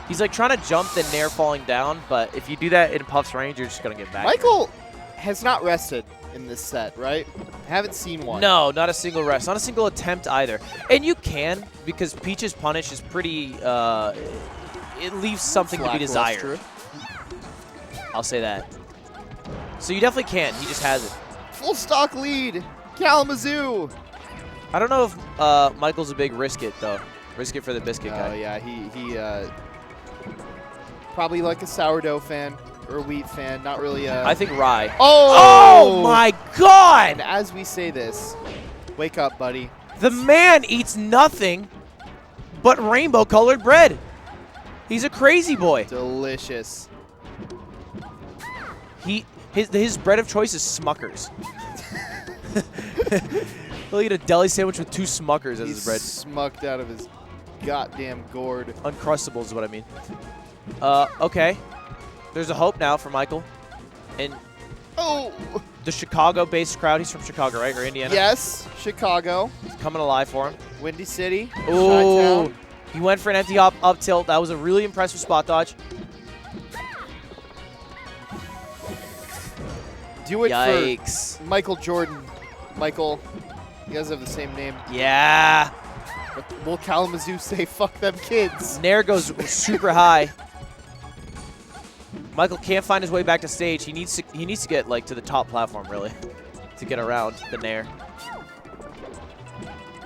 [SPEAKER 1] He's like trying to jump the Nair falling down, but if you do that in Puff's range, you're just going to get back.
[SPEAKER 2] Michael has not rested in this set, right? Haven't seen one.
[SPEAKER 1] No, not a single rest. Not a single attempt either. And you can, because Peach's punish is pretty, it leaves something to be desired. I'll say that. So you definitely can. He just has it.
[SPEAKER 2] Full stock lead. Kalamazhu.
[SPEAKER 1] I don't know if Michael's a big risk it, though. Risk it for the biscuit guy.
[SPEAKER 2] Oh, yeah. He probably like a sourdough fan or a wheat fan. Not really
[SPEAKER 1] I think rye.
[SPEAKER 2] Oh!
[SPEAKER 1] Oh, my God!
[SPEAKER 2] And as we say this, wake up, buddy.
[SPEAKER 1] The man eats nothing but rainbow-colored bread. He's a crazy boy.
[SPEAKER 2] Delicious.
[SPEAKER 1] His bread of choice is Smuckers. He'll eat a deli sandwich with 2 Smuckers as his bread.
[SPEAKER 2] Smucked out of his goddamn gourd.
[SPEAKER 1] Uncrustables is what I mean. Okay. There's a hope now for Michael. And the Chicago-based crowd. He's from Chicago, right? Or Indiana?
[SPEAKER 2] Yes, Chicago.
[SPEAKER 1] He's coming alive for him.
[SPEAKER 2] Windy City.
[SPEAKER 1] Ooh.
[SPEAKER 2] Chi-town.
[SPEAKER 1] He went for an empty up tilt. That was a really impressive spot dodge.
[SPEAKER 2] Do it
[SPEAKER 1] Yikes.
[SPEAKER 2] for Michael Jordan. Michael, you guys have the same name.
[SPEAKER 1] Yeah.
[SPEAKER 2] But will Kalamazhu say, fuck them kids?
[SPEAKER 1] Nair goes super high. Michael can't find his way back to stage. He needs to get like to the top platform really to get around the Nair.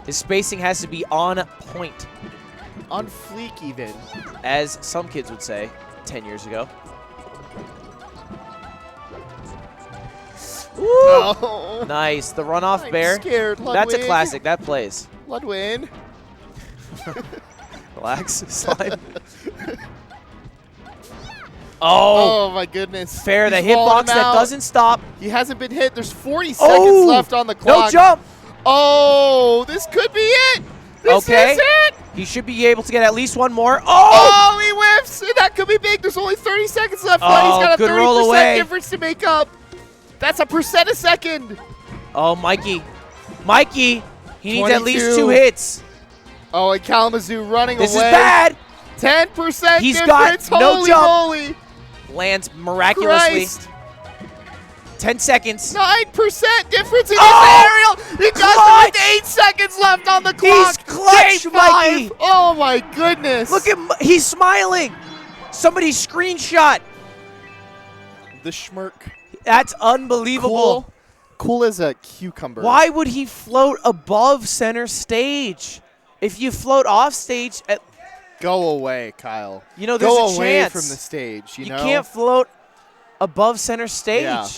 [SPEAKER 1] His spacing has to be on point.
[SPEAKER 2] On fleek even.
[SPEAKER 1] As some kids would say 10 years ago. Woo!
[SPEAKER 2] Oh.
[SPEAKER 1] Nice. The runoff
[SPEAKER 2] I'm
[SPEAKER 1] bear.
[SPEAKER 2] scared,
[SPEAKER 1] That's a
[SPEAKER 2] Ludwig.
[SPEAKER 1] classic. That plays.
[SPEAKER 2] Ludwig.
[SPEAKER 1] Relax. Slide. Oh.
[SPEAKER 2] Oh, my goodness.
[SPEAKER 1] Fair. The
[SPEAKER 2] He's walling
[SPEAKER 1] hitbox
[SPEAKER 2] him
[SPEAKER 1] that
[SPEAKER 2] out.
[SPEAKER 1] doesn't stop.
[SPEAKER 2] He hasn't been hit. There's 40 seconds left on the clock.
[SPEAKER 1] No jump.
[SPEAKER 2] Oh, this could be it. This
[SPEAKER 1] Okay.
[SPEAKER 2] is it.
[SPEAKER 1] He should be able to get at least one more.
[SPEAKER 2] Oh, he whiffs. And that could be big. There's only 30 seconds left.
[SPEAKER 1] Oh,
[SPEAKER 2] He's got a
[SPEAKER 1] good roll
[SPEAKER 2] 30%
[SPEAKER 1] away.
[SPEAKER 2] difference to make up. That's a percent a second.
[SPEAKER 1] Oh, Mikey. Mikey. He needs at least
[SPEAKER 2] 22.
[SPEAKER 1] 2 hits.
[SPEAKER 2] Oh, and Kalamazhu running
[SPEAKER 1] This
[SPEAKER 2] away.
[SPEAKER 1] is bad.
[SPEAKER 2] 10%
[SPEAKER 1] He's
[SPEAKER 2] difference.
[SPEAKER 1] got no
[SPEAKER 2] Holy
[SPEAKER 1] jump.
[SPEAKER 2] moly.
[SPEAKER 1] Lands miraculously.
[SPEAKER 2] Christ.
[SPEAKER 1] 10 seconds.
[SPEAKER 2] 9% difference in
[SPEAKER 1] Oh!
[SPEAKER 2] his aerial. He does
[SPEAKER 1] Clutch.
[SPEAKER 2] it with 8 seconds left on the clock.
[SPEAKER 1] He's clutch,
[SPEAKER 2] Game
[SPEAKER 1] Mikey.
[SPEAKER 2] 5. Oh, my goodness.
[SPEAKER 1] Look at he's smiling. Somebody screenshot.
[SPEAKER 2] the schmirk.
[SPEAKER 1] That's unbelievable.
[SPEAKER 2] Cool as a cucumber.
[SPEAKER 1] Why would he float above center stage? If you float off stage,
[SPEAKER 2] Go away, Kyle.
[SPEAKER 1] you know, there's
[SPEAKER 2] Go
[SPEAKER 1] a
[SPEAKER 2] away
[SPEAKER 1] chance.
[SPEAKER 2] from the stage, you know?
[SPEAKER 1] Can't float above center stage.
[SPEAKER 2] Yeah.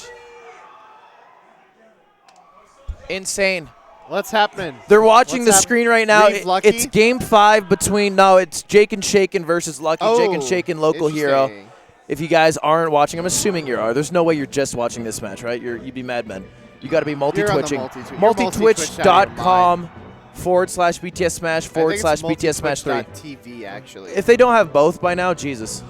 [SPEAKER 1] Insane.
[SPEAKER 2] What's happening?
[SPEAKER 1] They're watching
[SPEAKER 2] What's
[SPEAKER 1] the screen right now.
[SPEAKER 2] Reeve Lucky?
[SPEAKER 1] It's game 5 between, no, it's Jake and Shaken versus Lucky.
[SPEAKER 2] Oh,
[SPEAKER 1] Jake and Shaken, local hero.
[SPEAKER 2] interesting.
[SPEAKER 1] If you guys aren't watching, I'm assuming you are. There's no way you're just watching this match, right? You'd be madmen. You got to be multi-twitching. Multitwitch.com/BTS Smash /BTS Smash 3.
[SPEAKER 2] TV, actually.
[SPEAKER 1] If they don't have both by now, Jesus.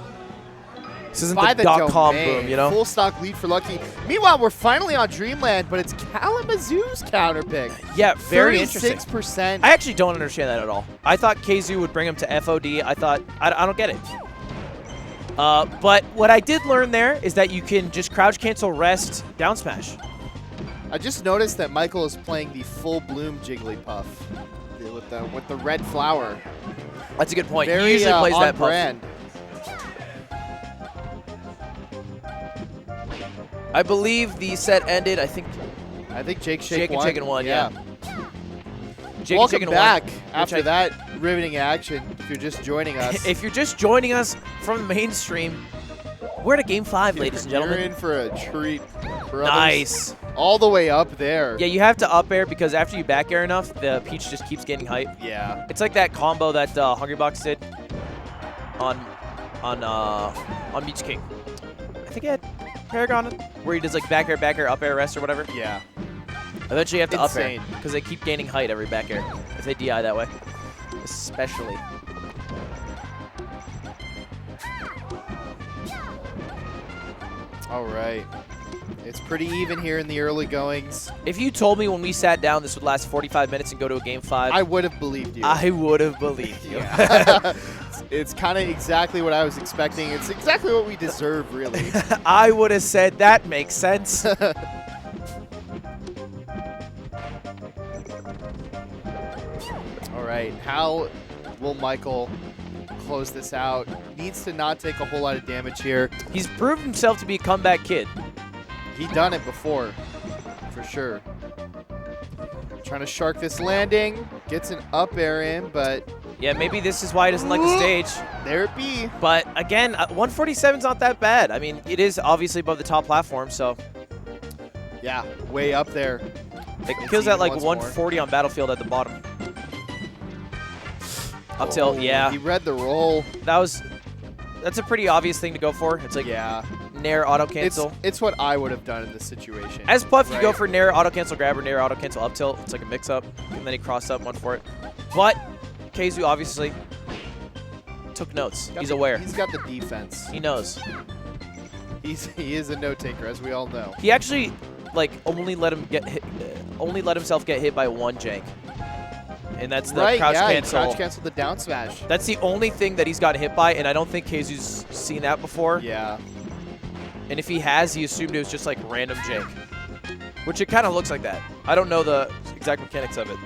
[SPEAKER 1] This isn't
[SPEAKER 2] By
[SPEAKER 1] the .com boom, you know?
[SPEAKER 2] Full stock lead for Lucky. Meanwhile, we're finally on Dreamland, but it's Kalamazoo's counter pick.
[SPEAKER 1] Yeah, very interesting.
[SPEAKER 2] 36%.
[SPEAKER 1] I actually don't understand that at all. I thought KZoo would bring him to FOD. I don't get it. But what I did learn there is that you can just crouch cancel rest down smash.
[SPEAKER 2] I just noticed that Michael is playing the full bloom Jigglypuff with the red flower.
[SPEAKER 1] That's a good point.
[SPEAKER 2] Very
[SPEAKER 1] He usually plays
[SPEAKER 2] on
[SPEAKER 1] that puff.
[SPEAKER 2] brand.
[SPEAKER 1] I believe the set ended. I think
[SPEAKER 2] Jake
[SPEAKER 1] Jake and
[SPEAKER 2] won.
[SPEAKER 1] Shaken won. Yeah. Jake
[SPEAKER 2] Welcome
[SPEAKER 1] and Shaken
[SPEAKER 2] back
[SPEAKER 1] won,
[SPEAKER 2] after that riveting action. If you're just joining us,
[SPEAKER 1] If you're just joining us from the mainstream, we're at Game 5, ladies and gentlemen.
[SPEAKER 2] You're in for a treat, brothers.
[SPEAKER 1] Nice.
[SPEAKER 2] All the way up there.
[SPEAKER 1] Yeah, you have to up air because after you back air enough, the Peach just keeps getting height.
[SPEAKER 2] Yeah.
[SPEAKER 1] It's like that combo that Hungrybox did on Meech King. I think he had Paragon, where he does like back air, up air, rest or whatever.
[SPEAKER 2] Yeah.
[SPEAKER 1] Eventually you have to
[SPEAKER 2] Insane.
[SPEAKER 1] up air because they keep gaining height every back air if they DI that way, especially.
[SPEAKER 2] All right. It's pretty even here in the early goings.
[SPEAKER 1] If you told me when we sat down this would last 45 minutes and go to a Game 5,
[SPEAKER 2] I would have believed you.
[SPEAKER 1] I would have believed you.
[SPEAKER 2] It's kind of exactly what I was expecting. It's exactly what we deserve, really.
[SPEAKER 1] I would have said that makes sense.
[SPEAKER 2] All right. How will Michael close this out? Needs to not take a whole lot of damage here.
[SPEAKER 1] He's proved himself to be a comeback kid.
[SPEAKER 2] He done it before, for sure. Trying to shark this landing. Gets an up air in, but...
[SPEAKER 1] Yeah, maybe this is why he doesn't like the stage.
[SPEAKER 2] There it be.
[SPEAKER 1] But again, 147 is not that bad. I mean, it is obviously above the top platform, so...
[SPEAKER 2] Yeah, way up there.
[SPEAKER 1] It kills at like
[SPEAKER 2] once
[SPEAKER 1] 140 on Battlefield at the bottom. Up tilt, yeah.
[SPEAKER 2] He read the roll.
[SPEAKER 1] That's a pretty obvious thing to go for. It's like Nair auto cancel.
[SPEAKER 2] It's what I would have done in this situation.
[SPEAKER 1] As Puff, you go
[SPEAKER 2] right?
[SPEAKER 1] for Nair auto cancel grab or Nair auto cancel up tilt. It's like a mix up, and then he crossed up, went for it. But KZoo obviously took notes. He's aware.
[SPEAKER 2] He's got the defense.
[SPEAKER 1] He knows.
[SPEAKER 2] He is a note taker, as we all know.
[SPEAKER 1] He actually like only let himself get hit by one jank. And that's the crouch cancel.
[SPEAKER 2] He crouch cancel the down smash.
[SPEAKER 1] That's the only thing that he's gotten hit by, and I don't think KZoo's seen that before.
[SPEAKER 2] Yeah.
[SPEAKER 1] And if he has, he assumed it was just like random jank, which it kind of looks like that. I don't know the exact mechanics of it.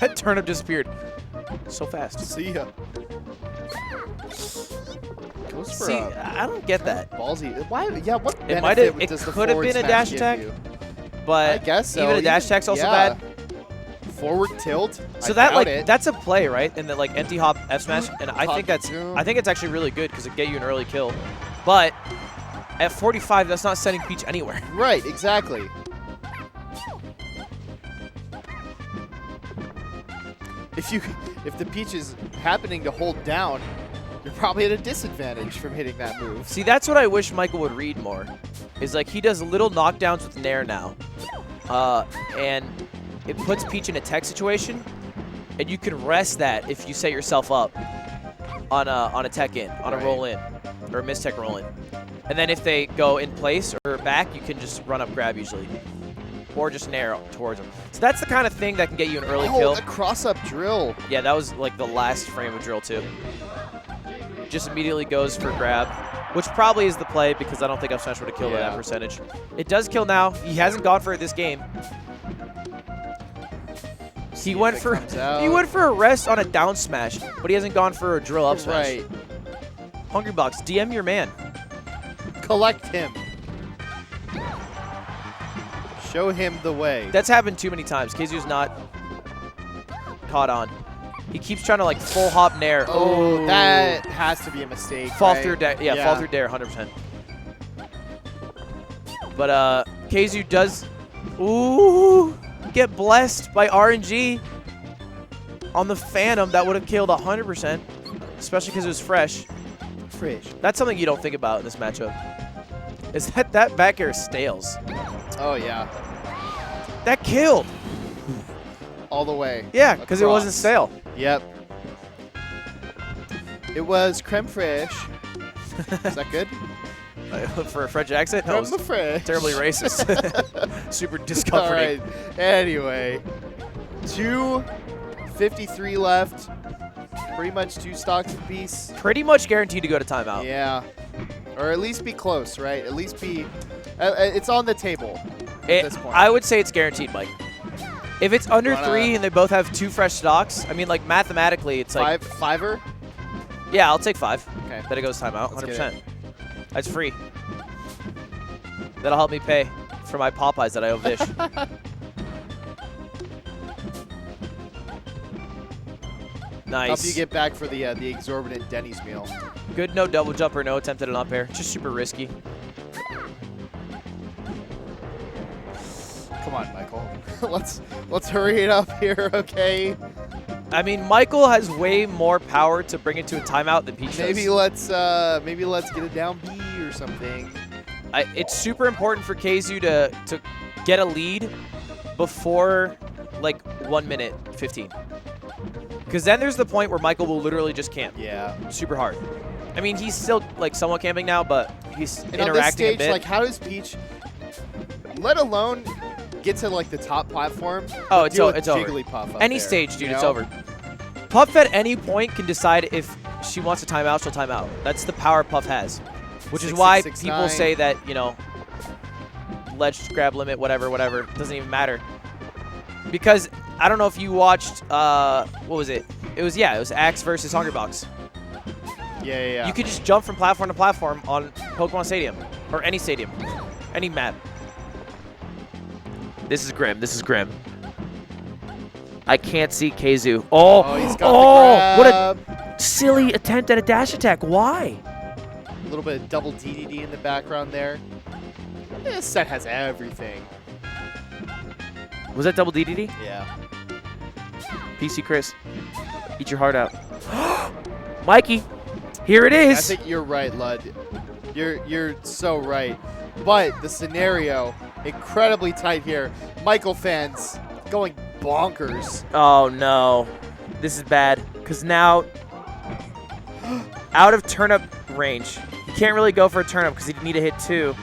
[SPEAKER 1] That turnip disappeared so fast.
[SPEAKER 2] See ya. Goes for
[SPEAKER 1] See,
[SPEAKER 2] a
[SPEAKER 1] I don't get that.
[SPEAKER 2] ballsy. Why? Yeah, what
[SPEAKER 1] It might have. It
[SPEAKER 2] does the
[SPEAKER 1] could have
[SPEAKER 2] forward
[SPEAKER 1] been a
[SPEAKER 2] smash
[SPEAKER 1] dash
[SPEAKER 2] give
[SPEAKER 1] attack,
[SPEAKER 2] you?
[SPEAKER 1] but
[SPEAKER 2] I guess so.
[SPEAKER 1] even a dash attack's also bad.
[SPEAKER 2] Forward tilt.
[SPEAKER 1] So
[SPEAKER 2] I
[SPEAKER 1] that
[SPEAKER 2] doubt
[SPEAKER 1] like
[SPEAKER 2] it.
[SPEAKER 1] that's a play, right? And then like empty hop F smash, and I think
[SPEAKER 2] Jump.
[SPEAKER 1] it's actually really good because it get you an early kill. But at 45, that's not sending Peach anywhere.
[SPEAKER 2] Right. Exactly. If the Peach is happening to hold down, you're probably at a disadvantage from hitting that move.
[SPEAKER 1] See, that's what I wish Michael would read more. Is like he does little knockdowns with Nair now, and it puts Peach in a tech situation, and you can rest that if you set yourself up on a tech in, on a roll in, or a miss tech roll in. And then if they go in place or back, you can just run up grab usually, or just Nair towards them. So that's the kind of thing that can get you an early kill.
[SPEAKER 2] The cross-up drill.
[SPEAKER 1] Yeah, that was like the last frame of drill too. Just immediately goes for grab, which probably is the play because I don't think up smash would have killed at that percentage. It does kill now. He hasn't gone for it this game. He went for a rest on a down smash, but he hasn't gone for a drill up smash.
[SPEAKER 2] Right.
[SPEAKER 1] Hungrybox, DM your man.
[SPEAKER 2] Collect him. Show him the way.
[SPEAKER 1] That's happened too many times. KZoo's not caught on. He keeps trying to like full hop Nair.
[SPEAKER 2] Oh, that has to be a mistake.
[SPEAKER 1] Fall
[SPEAKER 2] right?
[SPEAKER 1] through Dair. Yeah, fall through Dair 100%. But KZoo does. Ooh. get blessed by RNG on the Phantom, that would have killed 100%, especially because it was fresh. That's something you don't think about in this matchup. Is that back air stales?
[SPEAKER 2] Oh, yeah.
[SPEAKER 1] That killed.
[SPEAKER 2] All the way.
[SPEAKER 1] Yeah, because it wasn't stale.
[SPEAKER 2] Yep. It was creme fraiche. Is that good?
[SPEAKER 1] For a French accent? No, it was terribly racist. Super discomforting.
[SPEAKER 2] All right. Anyway, 2:53 left. Pretty much 2 stocks apiece.
[SPEAKER 1] Pretty much guaranteed to go to timeout.
[SPEAKER 2] Yeah. Or at least be close, right? At least be... it's on the table at this point.
[SPEAKER 1] I would say it's guaranteed, Mike. If it's under 3 and they both have 2 fresh stocks, I mean, like, mathematically, it's like...
[SPEAKER 2] Fiver?
[SPEAKER 1] Yeah, I'll take 5.
[SPEAKER 2] Okay.
[SPEAKER 1] That it goes timeout,
[SPEAKER 2] Let's
[SPEAKER 1] 100%. That's free. That'll help me pay for my Popeyes that I owe Vish. Nice.
[SPEAKER 2] Help you get back for the exorbitant Denny's meal.
[SPEAKER 1] Good no double jump or no attempt at an up air. Just super risky.
[SPEAKER 2] Come on, Michael. let's hurry it up here, okay?
[SPEAKER 1] I mean, Michael has way more power to bring it to a timeout than Peach
[SPEAKER 2] Maybe
[SPEAKER 1] does.
[SPEAKER 2] let's get it down B or something.
[SPEAKER 1] It's super important for KZU to get a lead before like 1 minute 15. Because then there's the point where Michael will literally just camp.
[SPEAKER 2] Yeah.
[SPEAKER 1] Super hard. I mean, he's still like somewhat camping now, but he's interacting
[SPEAKER 2] on this stage,
[SPEAKER 1] a bit.
[SPEAKER 2] like, how does Peach, let alone get to like the top platform?
[SPEAKER 1] Oh, it's over.
[SPEAKER 2] Jigglypuff up
[SPEAKER 1] Any
[SPEAKER 2] there,
[SPEAKER 1] stage, dude,
[SPEAKER 2] you
[SPEAKER 1] it's
[SPEAKER 2] know?
[SPEAKER 1] over. Puff at any point can decide if she wants to time out, she'll time out. That's the power Puff has, which is why people say that, you know, ledge grab limit, whatever, doesn't even matter. Because I don't know if you watched, what was it? It was Axe versus Hungrybox.
[SPEAKER 2] Yeah.
[SPEAKER 1] You could just jump from platform to platform on Pokemon Stadium or any stadium, any map. This is grim. I can't see KZU. Oh,
[SPEAKER 2] he's got the grab.
[SPEAKER 1] What a silly attempt at a dash attack. Why?
[SPEAKER 2] A little bit of double DDD in the background there. This set has everything.
[SPEAKER 1] Was that double DDD?
[SPEAKER 2] Yeah.
[SPEAKER 1] PC Chris, eat your heart out. Mikey, here it is.
[SPEAKER 2] I think you're right, Lud. You're so right. But the scenario, incredibly tight here. Michael fans going bonkers.
[SPEAKER 1] Oh, no. This is bad. Because now, out of turnip range. You can't really go for a turnip because you need to hit 2.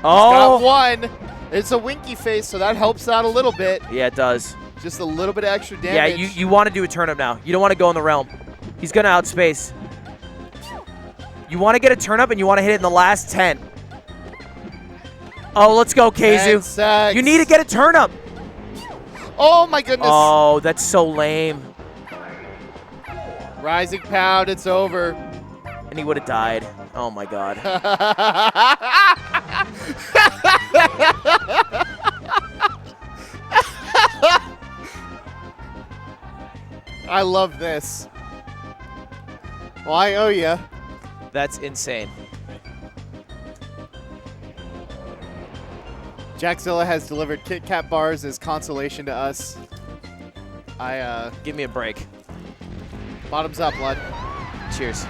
[SPEAKER 1] Oh!
[SPEAKER 2] Got 1. It's a winky face, so that helps out a little bit.
[SPEAKER 1] Yeah, it does.
[SPEAKER 2] Just a little bit of extra damage.
[SPEAKER 1] Yeah, you want to do a turnip now. You don't want to go in the realm. He's going to outspace. You want to get a turnip and you want to hit it in the last 10. Oh, let's go, KZU. You need to get a turnip.
[SPEAKER 2] Oh, my goodness.
[SPEAKER 1] Oh, that's so lame.
[SPEAKER 2] Rising Pound, it's over.
[SPEAKER 1] And he would have died. Oh, my God.
[SPEAKER 2] I love this. Well, I owe you.
[SPEAKER 1] That's insane.
[SPEAKER 2] Jackzilla has delivered Kit Kat bars as consolation to us.
[SPEAKER 1] Give me a break.
[SPEAKER 2] Bottoms up, Lud.
[SPEAKER 1] Cheers.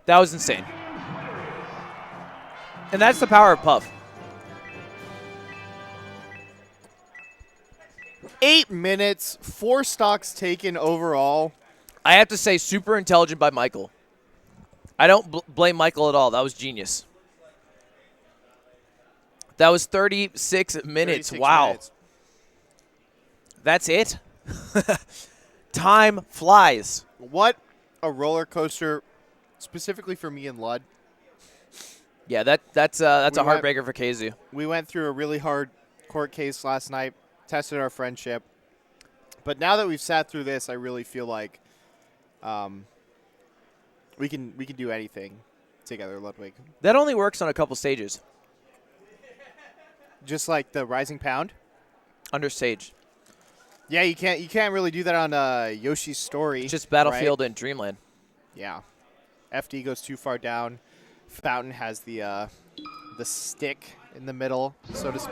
[SPEAKER 1] That was insane. And that's the power of Puff.
[SPEAKER 2] 8 minutes, 4 stocks taken overall.
[SPEAKER 1] I have to say, super intelligent by Michael. I don't blame Michael at all. That was genius. That was 36 minutes.
[SPEAKER 2] 36
[SPEAKER 1] wow.
[SPEAKER 2] minutes.
[SPEAKER 1] That's it? Time flies.
[SPEAKER 2] What a roller coaster, specifically for me and Lud.
[SPEAKER 1] Yeah, that's a heartbreaker for KZU.
[SPEAKER 2] We went through a really hard court case last night, tested our friendship. But now that we've sat through this, I really feel like we can do anything together, Ludwig.
[SPEAKER 1] That only works on a couple stages.
[SPEAKER 2] Just like the Rising Pound?
[SPEAKER 1] Under stage.
[SPEAKER 2] Yeah, you can't really do that on Yoshi's Story.
[SPEAKER 1] Just Battlefield
[SPEAKER 2] right?
[SPEAKER 1] and Dreamland.
[SPEAKER 2] Yeah. FD goes too far down. Fountain has the stick in the middle, so to speak.